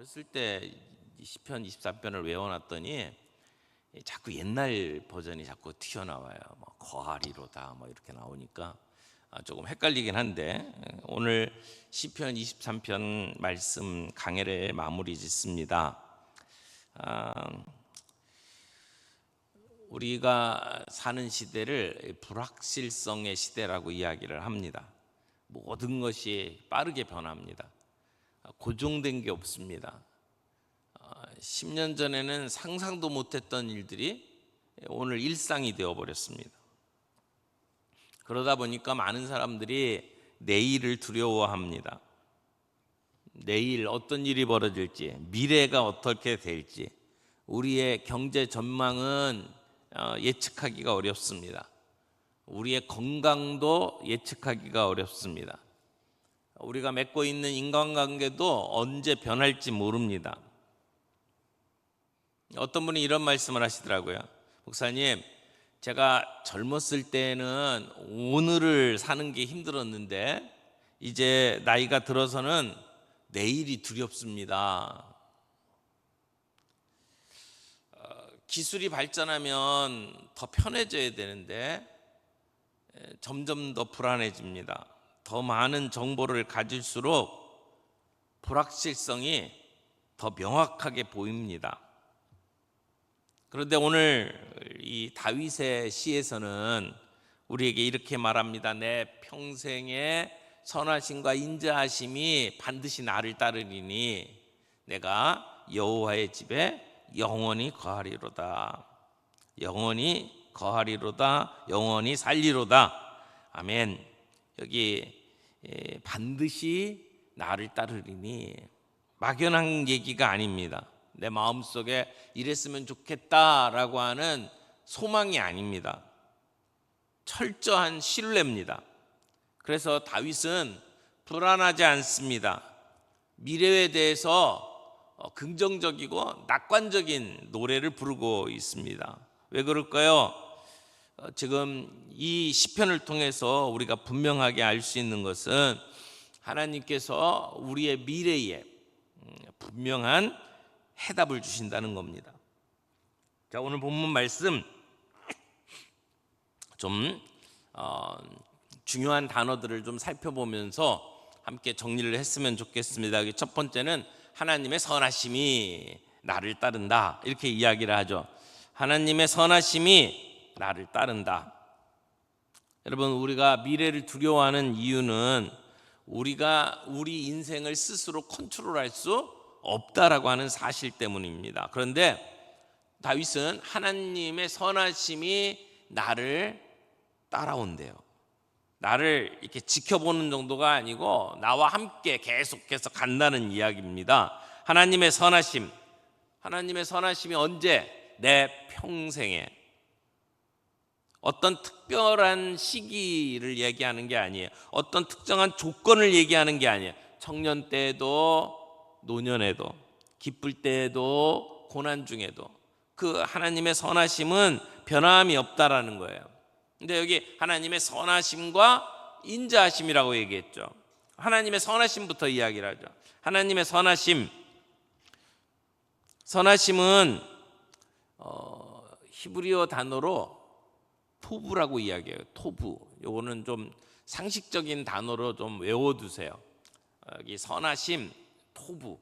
어렸을 때 시편 23편을 외워놨더니 자꾸 옛날 버전이 자꾸 튀어나와요. 뭐 거하리로다 뭐 이렇게 나오니까 조금 헷갈리긴 한데, 오늘 시편 23편 말씀 강해를 마무리 짓습니다. 우리가 사는 시대를 불확실성의 시대라고 이야기를 합니다. 모든 것이 빠르게 변합니다. 고정된 게 없습니다. 10년 전에는 상상도 못했던 일들이 오늘 일상이 되어버렸습니다. 그러다 보니까 많은 사람들이 내일을 두려워합니다. 내일 어떤 일이 벌어질지, 미래가 어떻게 될지, 우리의 경제 전망은 예측하기가 어렵습니다. 우리의 건강도 예측하기가 어렵습니다. 우리가 맺고 있는 인간관계도 언제 변할지 모릅니다. 어떤 분이 이런 말씀을 하시더라고요. 목사님, 제가 젊었을 때는 오늘을 사는 게 힘들었는데 이제 나이가 들어서는 내일이 두렵습니다. 기술이 발전하면 더 편해져야 되는데 점점 더 불안해집니다. 더 많은 정보를 가질수록 불확실성이 더 명확하게 보입니다. 그런데 오늘 이 다윗의 시에서는 우리에게 이렇게 말합니다. 내 평생의 선하심과 인자하심이 반드시 나를 따르리니 내가 여호와의 집에 영원히 거하리로다. 영원히 거하리로다. 영원히 살리로다. 아멘. 여기 반드시 나를 따르리니 막연한 얘기가 아닙니다. 내 마음속에 이랬으면 좋겠다라고 하는 소망이 아닙니다. 철저한 신뢰입니다. 그래서 다윗은 불안하지 않습니다. 미래에 대해서 긍정적이고 낙관적인 노래를 부르고 있습니다. 왜 그럴까요? 지금 이 시편을 통해서 우리가 분명하게 알 수 있는 것은 하나님께서 우리의 미래에 분명한 해답을 주신다는 겁니다. 자, 오늘 본문 말씀 좀 중요한 단어들을 좀 살펴보면서 함께 정리를 했으면 좋겠습니다. 첫 번째는 하나님의 선하심이 나를 따른다, 이렇게 이야기를 하죠. 하나님의 선하심이 나를 따른다. 여러분, 우리가 미래를 두려워하는 이유는 우리가 우리 인생을 스스로 컨트롤할 수 없다라고 하는 사실 때문입니다. 그런데 다윗은 하나님의 선하심이 나를 따라온대요. 나를 이렇게 지켜보는 정도가 아니고 나와 함께 계속해서 간다는 이야기입니다. 하나님의 선하심, 하나님의 선하심이 언제? 내 평생에. 어떤 특별한 시기를 얘기하는 게 아니에요. 어떤 특정한 조건을 얘기하는 게 아니에요. 청년 때에도 노년에도, 기쁠 때에도 고난 중에도 그 하나님의 선하심은 변함이 없다라는 거예요. 근데 여기 하나님의 선하심과 인자하심이라고 얘기했죠. 하나님의 선하심부터 이야기를 하죠. 하나님의 선하심, 선하심은 히브리어 단어로 토부라고 이야기해요. 토부. 요거는 좀 상식적인 단어로 좀 외워두세요. 여기 선하심, 토부.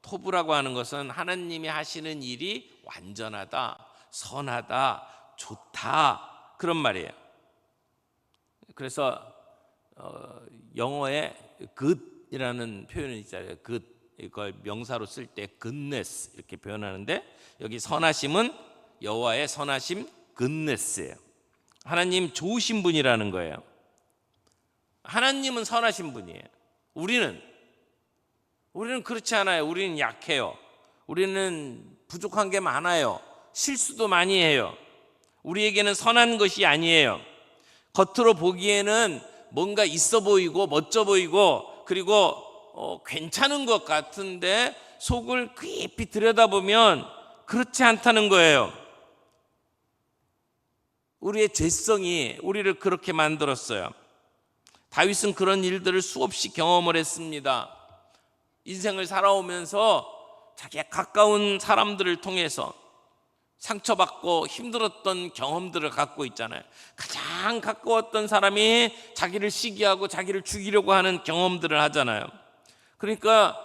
토부라고 하는 것은 하나님이 하시는 일이 완전하다, 선하다, 좋다, 그런 말이에요. 그래서 영어에 good이라는 표현이 있잖아요. good, 이걸 명사로 쓸 때 goodness 이렇게 표현하는데, 여기 선하심은 여호와의 선하심, goodness예요. 하나님 좋으신 분이라는 거예요. 하나님은 선하신 분이에요. 우리는 그렇지 않아요. 우리는 약해요. 우리는 부족한 게 많아요. 실수도 많이 해요. 우리에게는 선한 것이 아니에요. 겉으로 보기에는 뭔가 있어 보이고 멋져 보이고 그리고 괜찮은 것 같은데 속을 깊이 들여다보면 그렇지 않다는 거예요. 우리의 죄성이 우리를 그렇게 만들었어요. 다윗은 그런 일들을 수없이 경험을 했습니다. 인생을 살아오면서 자기가 가까운 사람들을 통해서 상처받고 힘들었던 경험들을 갖고 있잖아요. 가장 가까웠던 사람이 자기를 시기하고 자기를 죽이려고 하는 경험들을 하잖아요. 그러니까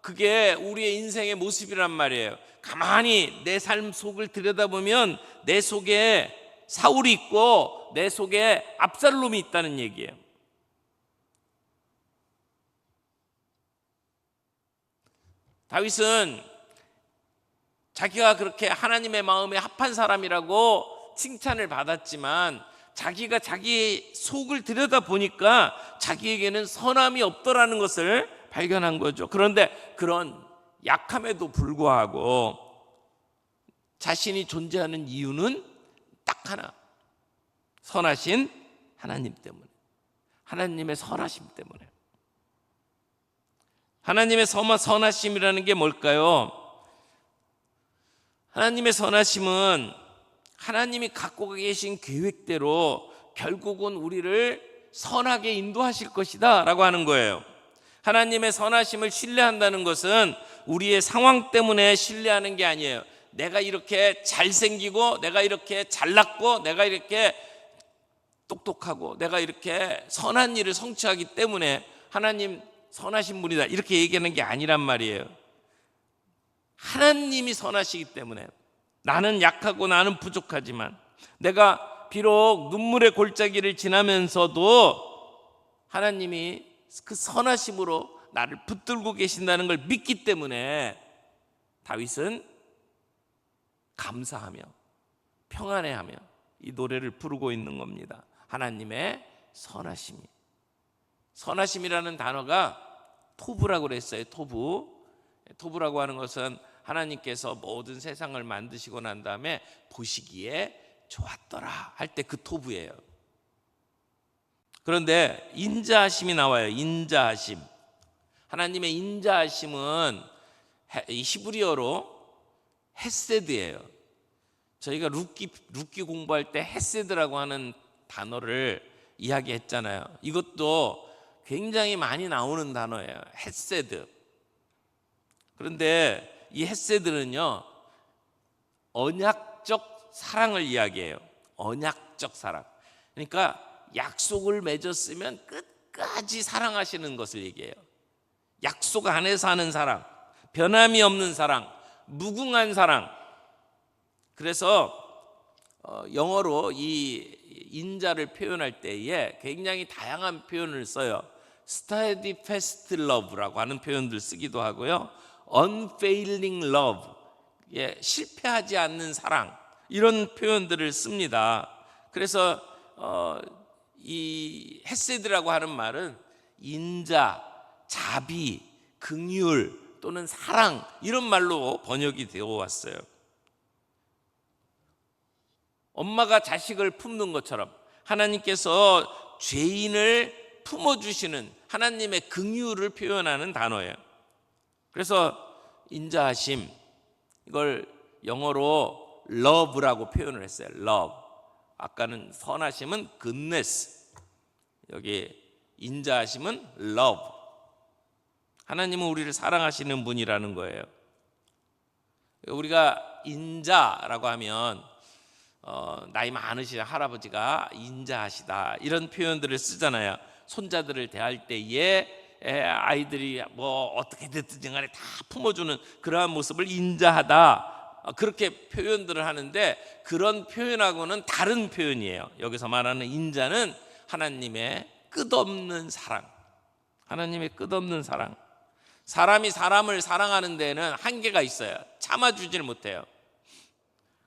그게 우리의 인생의 모습이란 말이에요. 가만히 내 삶 속을 들여다보면 내 속에 사울이 있고 내 속에 압살롬이 있다는 얘기예요. 다윗은 자기가 그렇게 하나님의 마음에 합한 사람이라고 칭찬을 받았지만 자기가 자기 속을 들여다보니까 자기에게는 선함이 없더라는 것을 발견한 거죠. 그런데 그런 약함에도 불구하고 자신이 존재하는 이유는 딱 하나, 선하신 하나님 때문에, 하나님의 선하심 때문에. 하나님의 선하심이라는 게 뭘까요? 하나님의 선하심은 하나님이 갖고 계신 계획대로 결국은 우리를 선하게 인도하실 것이다 라고 하는 거예요. 하나님의 선하심을 신뢰한다는 것은 우리의 상황 때문에 신뢰하는 게 아니에요. 내가 이렇게 잘생기고 내가 이렇게 잘났고 내가 이렇게 똑똑하고 내가 이렇게 선한 일을 성취하기 때문에 하나님 선하신 분이다 이렇게 얘기하는 게 아니란 말이에요. 하나님이 선하시기 때문에 나는 약하고 나는 부족하지만 내가 비록 눈물의 골짜기를 지나면서도 하나님이 그 선하심으로 나를 붙들고 계신다는 걸 믿기 때문에 다윗은 감사하며 평안해하며 이 노래를 부르고 있는 겁니다. 하나님의 선하심이. 선하심이라는 단어가 토부라고 그랬어요. 토부라고 하는 것은 하나님께서 모든 세상을 만드시고 난 다음에 보시기에 좋았더라 할 때 그 토부예요. 그런데 인자하심이 나와요. 인자하심. 하나님의 인자하심은 히브리어로 헤세드예요. 저희가 룻기 공부할 때 헤세드라고 하는 단어를 이야기했잖아요. 이것도 굉장히 많이 나오는 단어예요. 헤세드. 그런데 이 헤세드는요, 언약적 사랑을 이야기해요. 언약적 사랑. 그러니까 약속을 맺었으면 끝까지 사랑하시는 것을 얘기해요. 약속 안에서 하는 사랑, 변함이 없는 사랑, 무궁한 사랑. 그래서 영어로 이 인자를 표현할 때에 굉장히 다양한 표현을 써요. steadfast love라고 하는 표현들 쓰기도 하고요. unfailing love, 실패하지 않는 사랑, 이런 표현들을 씁니다. 그래서 이 헤세드라고 하는 말은 인자, 자비, 긍휼 또는 사랑 이런 말로 번역이 되어 왔어요. 엄마가 자식을 품는 것처럼 하나님께서 죄인을 품어주시는 하나님의 긍휼을 표현하는 단어예요. 그래서 인자하심, 이걸 영어로 love라고 표현을 했어요. love. 아까는 선하심은 goodness, 여기 인자하심은 love. 하나님은 우리를 사랑하시는 분이라는 거예요. 우리가 인자라고 하면 나이 많으신 할아버지가 인자하시다 이런 표현들을 쓰잖아요. 손자들을 대할 때에 아이들이 뭐 어떻게 됐든지 간에 다 품어주는 그러한 모습을 인자하다, 그렇게 표현들을 하는데 그런 표현하고는 다른 표현이에요. 여기서 말하는 인자는 하나님의 끝없는 사랑, 하나님의 끝없는 사랑. 사람이 사람을 사랑하는 데는 한계가 있어요. 참아주질 못해요.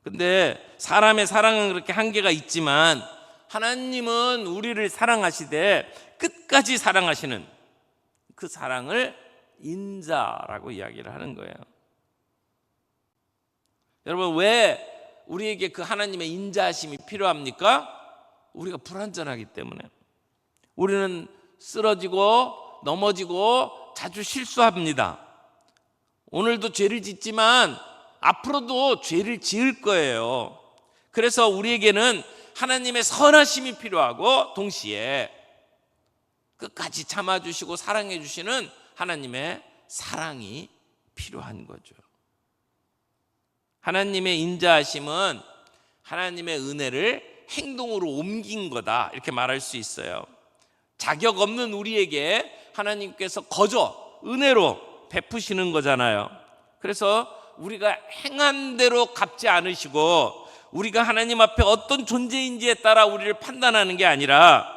근데 사람의 사랑은 그렇게 한계가 있지만 하나님은 우리를 사랑하시되 끝까지 사랑하시는 그 사랑을 인자라고 이야기를 하는 거예요. 여러분, 왜 우리에게 그 하나님의 인자하심이 필요합니까? 우리가 불완전하기 때문에. 우리는 쓰러지고 넘어지고 자주 실수합니다. 오늘도 죄를 짓지만 앞으로도 죄를 지을 거예요. 그래서 우리에게는 하나님의 선하심이 필요하고 동시에 끝까지 참아주시고 사랑해 주시는 하나님의 사랑이 필요한 거죠. 하나님의 인자하심은 하나님의 은혜를 행동으로 옮긴 거다, 이렇게 말할 수 있어요. 자격 없는 우리에게 하나님께서 거저 은혜로 베푸시는 거잖아요. 그래서 우리가 행한 대로 갚지 않으시고 우리가 하나님 앞에 어떤 존재인지에 따라 우리를 판단하는 게 아니라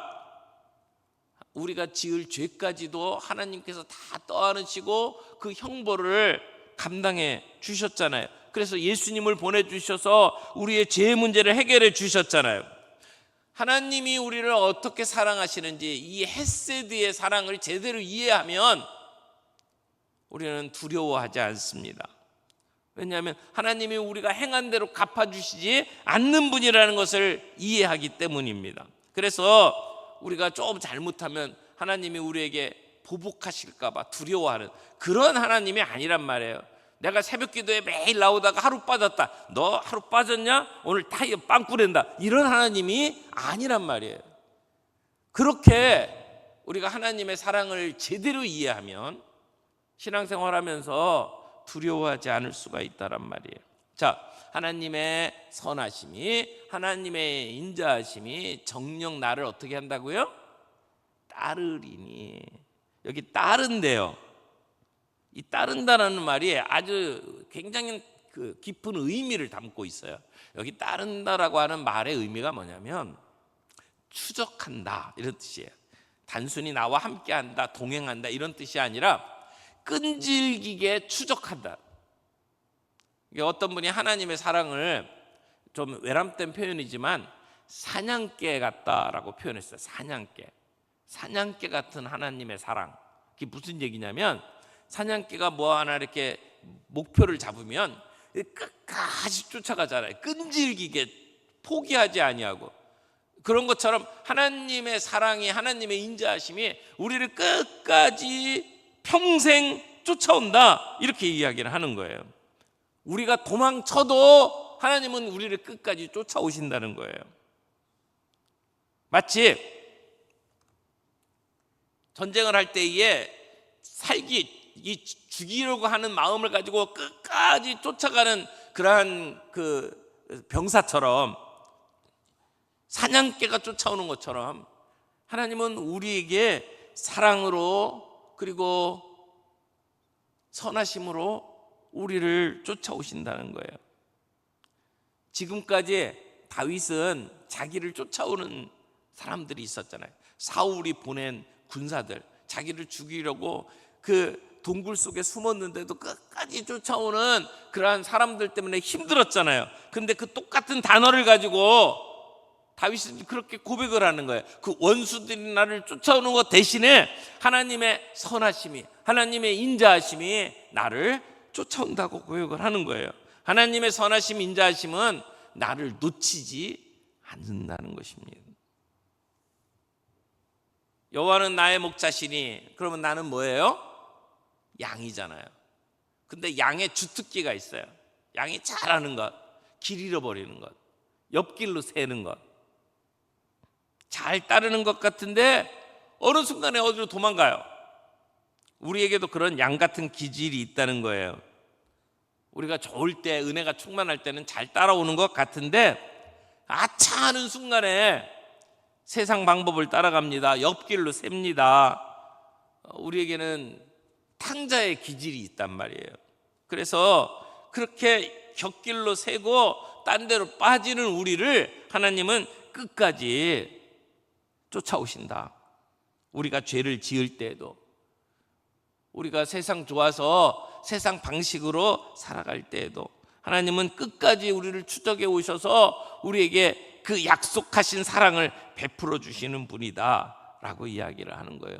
우리가 지을 죄까지도 하나님께서 다 떠안으시고 그 형벌을 감당해 주셨잖아요. 그래서 예수님을 보내주셔서 우리의 죄의 문제를 해결해 주셨잖아요. 하나님이 우리를 어떻게 사랑하시는지 이 헤세드의 사랑을 제대로 이해하면 우리는 두려워하지 않습니다. 왜냐하면 하나님이 우리가 행한 대로 갚아주시지 않는 분이라는 것을 이해하기 때문입니다. 그래서 우리가 조금 잘못하면 하나님이 우리에게 보복하실까 봐 두려워하는 그런 하나님이 아니란 말이에요. 내가 새벽 기도에 매일 나오다가 하루 빠졌다, 너 하루 빠졌냐? 오늘 타이어 빵꾸 낸다, 이런 하나님이 아니란 말이에요. 그렇게 우리가 하나님의 사랑을 제대로 이해하면 신앙생활하면서 두려워하지 않을 수가 있다란 말이에요. 자, 하나님의 선하심이, 하나님의 인자하심이 정녕 나를 어떻게 한다고요? 따르리니. 여기 따른대요. 이 따른다라는 말이 아주 굉장히 깊은 의미를 담고 있어요. 여기 따른다라고 하는 말의 의미가 뭐냐면 추적한다, 이런 뜻이에요. 단순히 나와 함께한다, 동행한다, 이런 뜻이 아니라 끈질기게 추적한다. 어떤 분이 하나님의 사랑을 좀 외람된 표현이지만 사냥개 같다라고 표현했어요. 사냥개 같은 하나님의 사랑. 그게 무슨 얘기냐면 사냥개가 뭐 하나 이렇게 목표를 잡으면 끝까지 쫓아가잖아요. 끈질기게 포기하지 아니하고. 그런 것처럼 하나님의 사랑이, 하나님의 인자하심이 우리를 끝까지 평생 쫓아온다, 이렇게 이야기를 하는 거예요. 우리가 도망쳐도 하나님은 우리를 끝까지 쫓아오신다는 거예요. 마치 전쟁을 할 때에 죽이려고 하는 마음을 가지고 끝까지 쫓아가는 그러한 그 병사처럼, 사냥개가 쫓아오는 것처럼 하나님은 우리에게 사랑으로 그리고 선하심으로 우리를 쫓아오신다는 거예요. 지금까지 다윗은 자기를 쫓아오는 사람들이 있었잖아요. 사울이 보낸 군사들, 자기를 죽이려고 그 동굴 속에 숨었는데도 끝까지 쫓아오는 그러한 사람들 때문에 힘들었잖아요. 근데 그 똑같은 단어를 가지고 다윗은 그렇게 고백을 하는 거예요. 그 원수들이 나를 쫓아오는 것 대신에 하나님의 선하심이, 하나님의 인자하심이 나를 쫓아온다고 고백을 하는 거예요. 하나님의 선하심, 인자하심은 나를 놓치지 않는다는 것입니다. 여호와는 나의 목자시니, 그러면 나는 뭐예요? 양이잖아요. 근데 양의 주특기가 있어요. 양이 잘하는 것, 길 잃어버리는 것, 옆길로 새는 것, 잘 따르는 것 같은데 어느 순간에 어디로 도망가요. 우리에게도 그런 양 같은 기질이 있다는 거예요. 우리가 좋을 때, 은혜가 충만할 때는 잘 따라오는 것 같은데 아차 하는 순간에 세상 방법을 따라갑니다. 옆길로 셉니다. 우리에게는 탕자의 기질이 있단 말이에요. 그래서 그렇게 곁길로 새고 딴 데로 빠지는 우리를 하나님은 끝까지 쫓아오신다. 우리가 죄를 지을 때에도, 우리가 세상 좋아서 세상 방식으로 살아갈 때에도 하나님은 끝까지 우리를 추적해 오셔서 우리에게 그 약속하신 사랑을 베풀어 주시는 분이다 라고 이야기를 하는 거예요.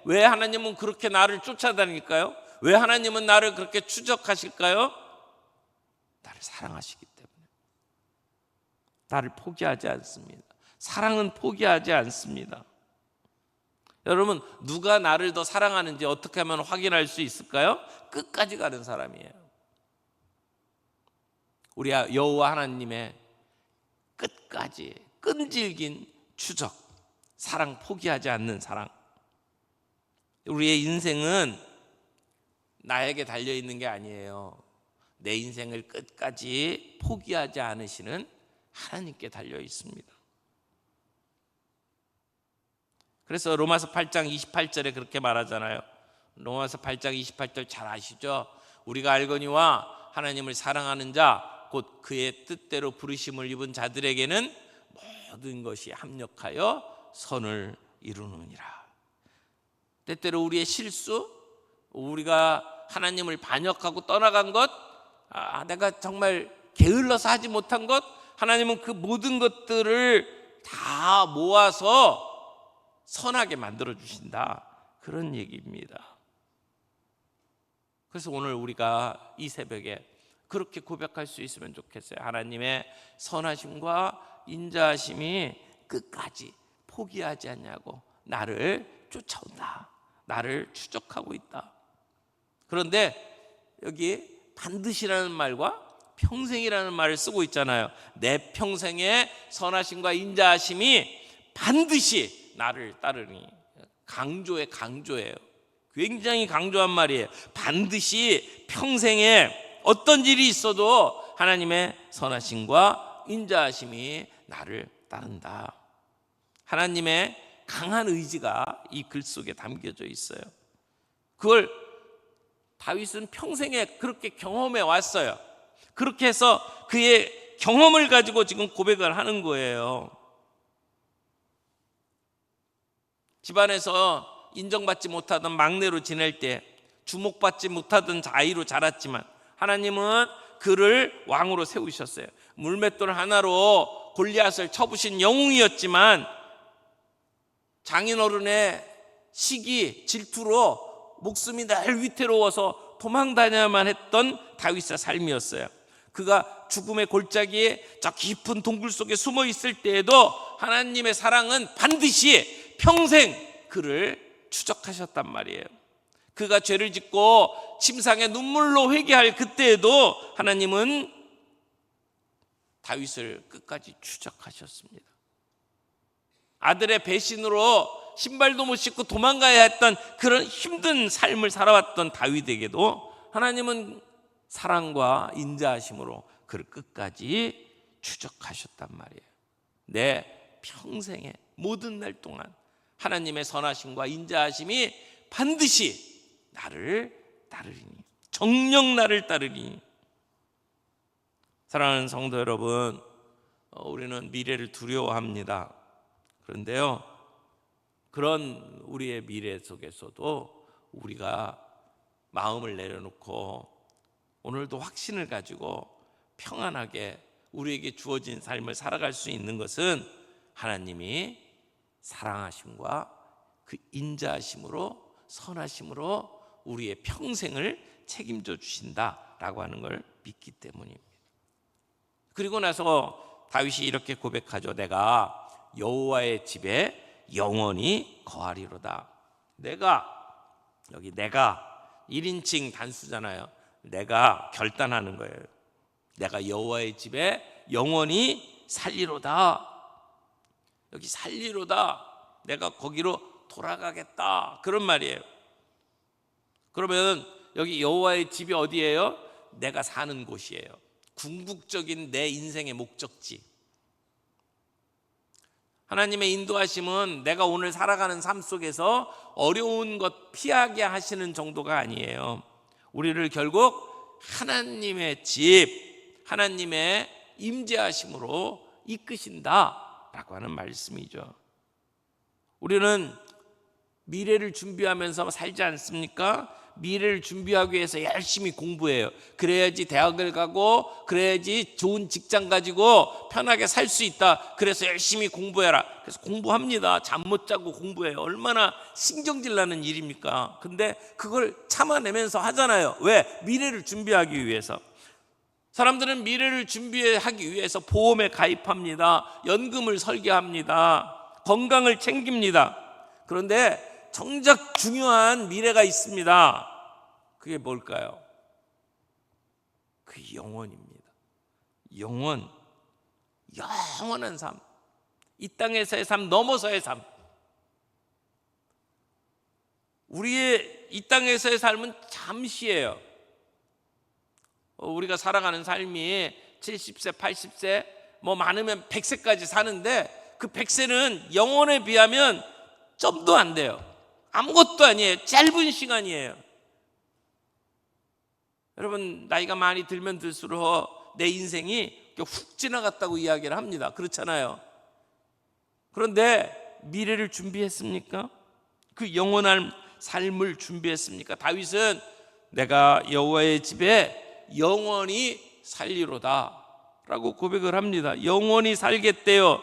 왜 하나님은 그렇게 나를 쫓아다닐까요? 왜 하나님은 나를 그렇게 추적하실까요? 나를 사랑하시기 때문에. 나를 포기하지 않습니다. 사랑은 포기하지 않습니다. 여러분, 누가 나를 더 사랑하는지 어떻게 하면 확인할 수 있을까요? 끝까지 가는 사람이에요. 우리 여호와 하나님의 끝까지 끈질긴 추적, 사랑, 포기하지 않는 사랑. 우리의 인생은 나에게 달려 있는 게 아니에요. 내 인생을 끝까지 포기하지 않으시는 하나님께 달려 있습니다. 그래서 로마서 8장 28절에 그렇게 말하잖아요. 로마서 8장 28절 잘 아시죠? 우리가 알거니와 하나님을 사랑하는 자 곧 그의 뜻대로 부르심을 입은 자들에게는 모든 것이 합력하여 선을 이루느니라. 때때로 우리의 실수, 우리가 하나님을 반역하고 떠나간 것, 내가 정말 게을러서 하지 못한 것, 하나님은 그 모든 것들을 다 모아서 선하게 만들어 주신다, 그런 얘기입니다. 그래서 오늘 우리가 이 새벽에 그렇게 고백할 수 있으면 좋겠어요. 하나님의 선하심과 인자하심이 끝까지 포기하지 않냐고 나를 쫓아온다, 나를 추적하고 있다. 그런데 여기 반드시라는 말과 평생이라는 말을 쓰고 있잖아요. 내 평생의 선하심과 인자하심이 반드시 나를 따르니. 강조예요. 굉장히 강조한 말이에요. 반드시 평생에 어떤 일이 있어도 하나님의 선하심과 인자하심이 나를 따른다. 하나님의 강한 의지가 이 글 속에 담겨져 있어요. 그걸 다윗은 평생에 그렇게 경험해 왔어요. 그렇게 해서 그의 경험을 가지고 지금 고백을 하는 거예요. 집안에서 인정받지 못하던 막내로 지낼 때, 주목받지 못하던 아이로 자랐지만 하나님은 그를 왕으로 세우셨어요. 물맷돌 하나로 골리앗을 쳐부신 영웅이었지만 장인어른의 시기, 질투로 목숨이 늘 위태로워서 도망다녀야만 했던 다윗의 삶이었어요. 그가 죽음의 골짜기에 저 깊은 동굴 속에 숨어 있을 때에도 하나님의 사랑은 반드시 평생 그를 추적하셨단 말이에요. 그가 죄를 짓고 침상에 눈물로 회개할 그때에도 하나님은 다윗을 끝까지 추적하셨습니다. 아들의 배신으로 신발도 못 신고 도망가야 했던 그런 힘든 삶을 살아왔던 다윗에게도 하나님은 사랑과 인자하심으로 그를 끝까지 추적하셨단 말이에요. 내 평생의 모든 날 동안 하나님의 선하심과 인자하심이 반드시 나를 따르리니, 정녕 나를 따르리니. 사랑하는 성도 여러분, 우리는 미래를 두려워합니다. 그런데요, 그런 우리의 미래 속에서도 우리가 마음을 내려놓고 오늘도 확신을 가지고 평안하게 우리에게 주어진 삶을 살아갈 수 있는 것은 하나님이 사랑하심과 그 인자하심으로, 선하심으로 우리의 평생을 책임져 주신다라고 하는 걸 믿기 때문입니다. 그리고 나서 다윗이 이렇게 고백하죠. 내가 여호와의 집에 영원히 거하리로다. 여기 내가 1인칭 단수잖아요. 내가 결단하는 거예요. 내가 여호와의 집에 영원히 살리로다. 여기 살리로다. 내가 거기로 돌아가겠다, 그런 말이에요. 그러면 여기 여호와의 집이 어디예요? 내가 사는 곳이에요. 궁극적인 내 인생의 목적지. 하나님의 인도하심은 내가 오늘 살아가는 삶 속에서 어려운 것 피하게 하시는 정도가 아니에요. 우리를 결국 하나님의 집, 하나님의 임재하심으로 이끄신다라고 하는 말씀이죠. 우리는 미래를 준비하면서 살지 않습니까? 미래를 준비하기 위해서 열심히 공부해요. 그래야지 대학을 가고, 그래야지 좋은 직장 가지고 편하게 살 수 있다. 그래서 열심히 공부해라. 그래서 공부합니다. 잠 못 자고 공부해요. 얼마나 신경질 나는 일입니까? 근데 그걸 참아내면서 하잖아요. 왜? 미래를 준비하기 위해서. 사람들은 미래를 준비하기 위해서 보험에 가입합니다. 연금을 설계합니다. 건강을 챙깁니다. 그런데 정작 중요한 미래가 있습니다. 그게 뭘까요? 그 영원입니다. 영원한 삶. 이 땅에서의 삶 넘어서의 삶. 우리의 이 땅에서의 삶은 잠시예요. 우리가 살아가는 삶이 70세, 80세, 뭐 많으면 100세까지 사는데 그 100세는 영혼에 비하면 점도 안 돼요. 아무것도 아니에요. 짧은 시간이에요. 여러분, 나이가 많이 들면 들수록 내 인생이 훅 지나갔다고 이야기를 합니다. 그렇잖아요. 그런데 미래를 준비했습니까? 그 영원한 삶을 준비했습니까? 다윗은 내가 여호와의 집에 영원히 살리로다 라고 고백을 합니다. 영원히 살겠대요.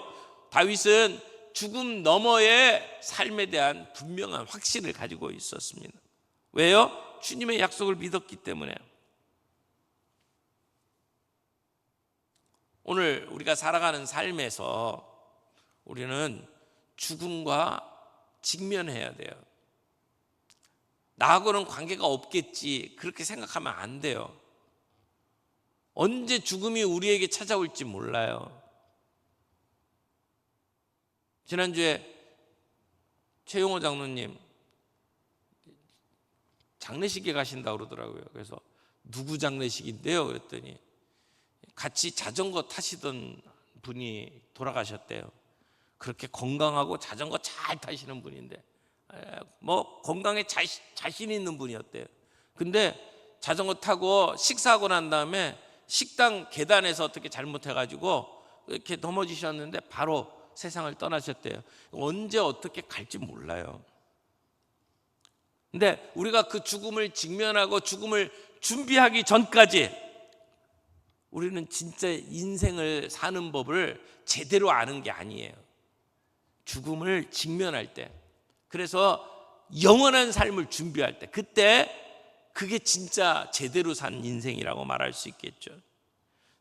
다윗은 죽음 너머의 삶에 대한 분명한 확신을 가지고 있었습니다. 왜요? 주님의 약속을 믿었기 때문에. 오늘 우리가 살아가는 삶에서 우리는 죽음과 직면해야 돼요. 나하고는 관계가 없겠지 그렇게 생각하면 안 돼요. 언제 죽음이 우리에게 찾아올지 몰라요. 지난주에 최용호 장로님 장례식에 가신다고 그러더라고요. 그래서 누구 장례식인데요? 그랬더니 같이 자전거 타시던 분이 돌아가셨대요. 그렇게 건강하고 자전거 잘 타시는 분인데 뭐 건강에 자신 있는 분이었대요. 근데 자전거 타고 식사하고 난 다음에 식당 계단에서 어떻게 잘못해가지고 이렇게 넘어지셨는데 바로 세상을 떠나셨대요. 언제 어떻게 갈지 몰라요. 근데 우리가 그 죽음을 직면하고 죽음을 준비하기 전까지 우리는 진짜 인생을 사는 법을 제대로 아는 게 아니에요. 죽음을 직면할 때, 그래서 영원한 삶을 준비할 때, 그때 그게 진짜 제대로 산 인생이라고 말할 수 있겠죠.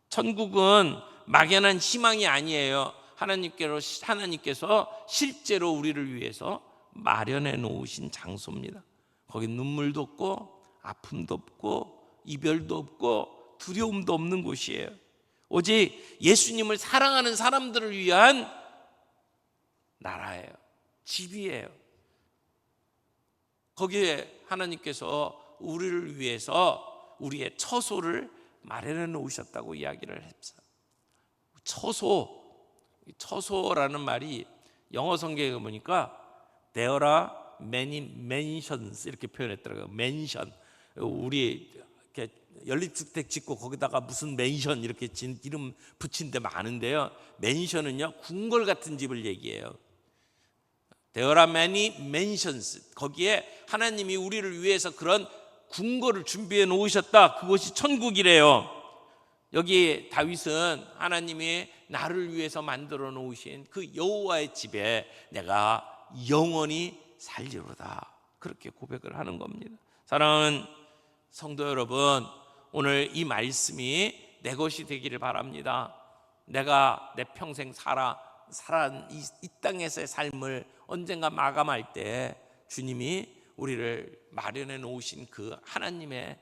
천국은 막연한 희망이 아니에요. 하나님께서 실제로 우리를 위해서 마련해 놓으신 장소입니다. 거기 눈물도 없고 아픔도 없고 이별도 없고 두려움도 없는 곳이에요. 오직 예수님을 사랑하는 사람들을 위한 나라예요. 집이에요. 거기에 하나님께서 우리를 위해서 우리의 처소를 마련해 놓으셨다고 이야기를 했어요. 처소라는 말이 영어 성경에 보니까 There are many mansions 이렇게 표현했더라고요. 맨션. 우리 이렇게 연립주택 짓고 거기다가 무슨 맨션 이렇게 이름 붙인 데 많은데요. 맨션은요 궁궐 같은 집을 얘기해요. There are many mansions. 거기에 하나님이 우리를 위해서 그런 궁궐을 준비해 놓으셨다. 그것이 천국이래요. 여기 다윗은 하나님이 나를 위해서 만들어 놓으신 그 여호와의 집에 내가 영원히 살리로다. 그렇게 고백을 하는 겁니다. 사랑하는 성도 여러분, 오늘 이 말씀이 내 것이 되기를 바랍니다. 내가 내 평생 살아온 이 땅에서의 삶을 언젠가 마감할 때 주님이 우리를 마련해 놓으신 그 하나님의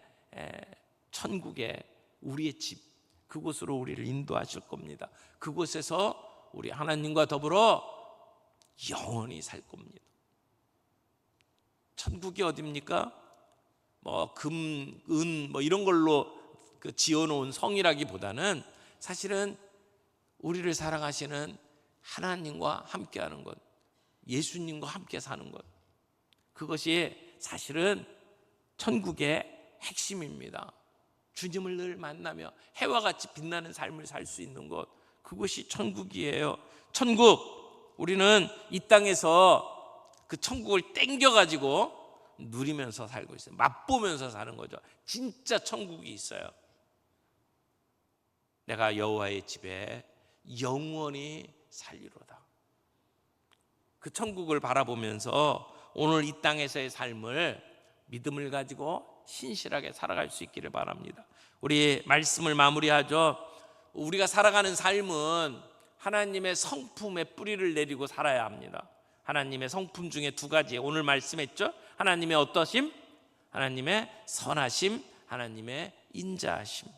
천국에 우리의 집, 그곳으로 우리를 인도하실 겁니다. 그곳에서 우리 하나님과 더불어 영원히 살 겁니다. 천국이 어디입니까? 뭐 금, 은 뭐 이런 걸로 지어놓은 성이라기보다는 사실은 우리를 사랑하시는 하나님과 함께하는 것, 예수님과 함께 사는 것, 그것이 사실은 천국의 핵심입니다. 주님을 늘 만나며 해와 같이 빛나는 삶을 살 수 있는 것, 그것이 천국이에요. 천국, 우리는 이 땅에서 그 천국을 땡겨가지고 누리면서 살고 있어요. 맛보면서 사는 거죠. 진짜 천국이 있어요. 내가 여호와의 집에 영원히 살리로다. 그 천국을 바라보면서 오늘 이 땅에서의 삶을 믿음을 가지고 신실하게 살아갈 수 있기를 바랍니다. 우리 말씀을 마무리하죠. 우리가 살아가는 삶은 하나님의 성품에 뿌리를 내리고 살아야 합니다. 하나님의 성품 중에 두 가지, 오늘 말씀했죠. 하나님의 어떠심? 하나님의 선하심, 하나님의 인자하심.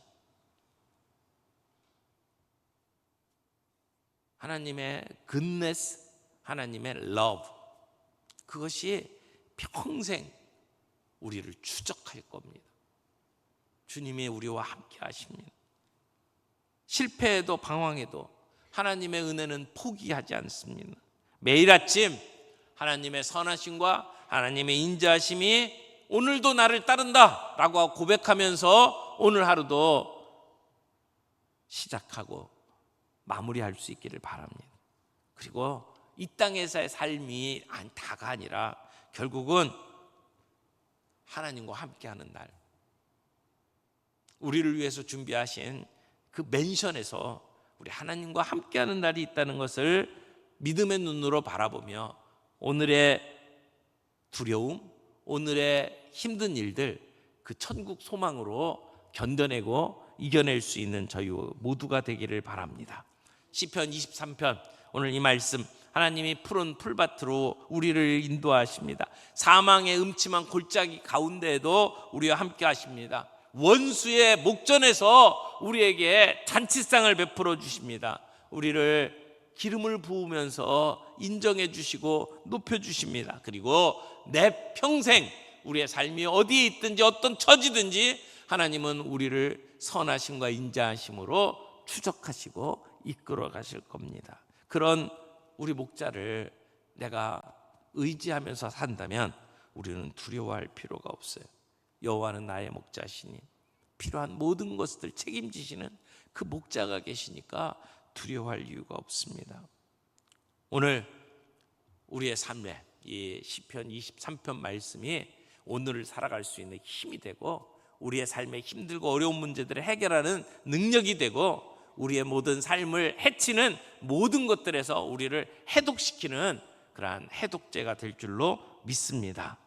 하나님의 goodness, 하나님의 love. 그것이 평생 우리를 추적할 겁니다. 주님이 우리와 함께 하십니다. 실패해도 방황해도 하나님의 은혜는 포기하지 않습니다. 매일 아침 하나님의 선하심과 하나님의 인자하심이 오늘도 나를 따른다 라고 고백하면서 오늘 하루도 시작하고 마무리할 수 있기를 바랍니다. 그리고 이 땅에서의 삶이 다가 아니라 결국은 하나님과 함께하는 날, 우리를 위해서 준비하신 그 맨션에서 우리 하나님과 함께하는 날이 있다는 것을 믿음의 눈으로 바라보며 오늘의 두려움, 오늘의 힘든 일들, 그 천국 소망으로 견뎌내고 이겨낼 수 있는 저희 모두가 되기를 바랍니다. 시편 23편, 오늘 이 말씀, 하나님이 푸른 풀밭으로 우리를 인도하십니다. 사망의 음침한 골짜기 가운데에도 우리와 함께 하십니다. 원수의 목전에서 우리에게 잔치상을 베풀어 주십니다. 우리를 기름을 부으면서 인정해 주시고 높여 주십니다. 그리고 내 평생 우리의 삶이 어디에 있든지 어떤 처지든지 하나님은 우리를 선하심과 인자하심으로 추적하시고 이끌어 가실 겁니다. 그런 우리 목자를 내가 의지하면서 산다면 우리는 두려워할 필요가 없어요. 여호와는 나의 목자시니 필요한 모든 것을 책임지시는 그 목자가 계시니까 두려워할 이유가 없습니다. 오늘 우리의 삶에 이 시편 23편 말씀이 오늘을 살아갈 수 있는 힘이 되고 우리의 삶에 힘들고 어려운 문제들을 해결하는 능력이 되고 우리의 모든 삶을 해치는 모든 것들에서 우리를 해독시키는 그러한 해독제가 될 줄로 믿습니다.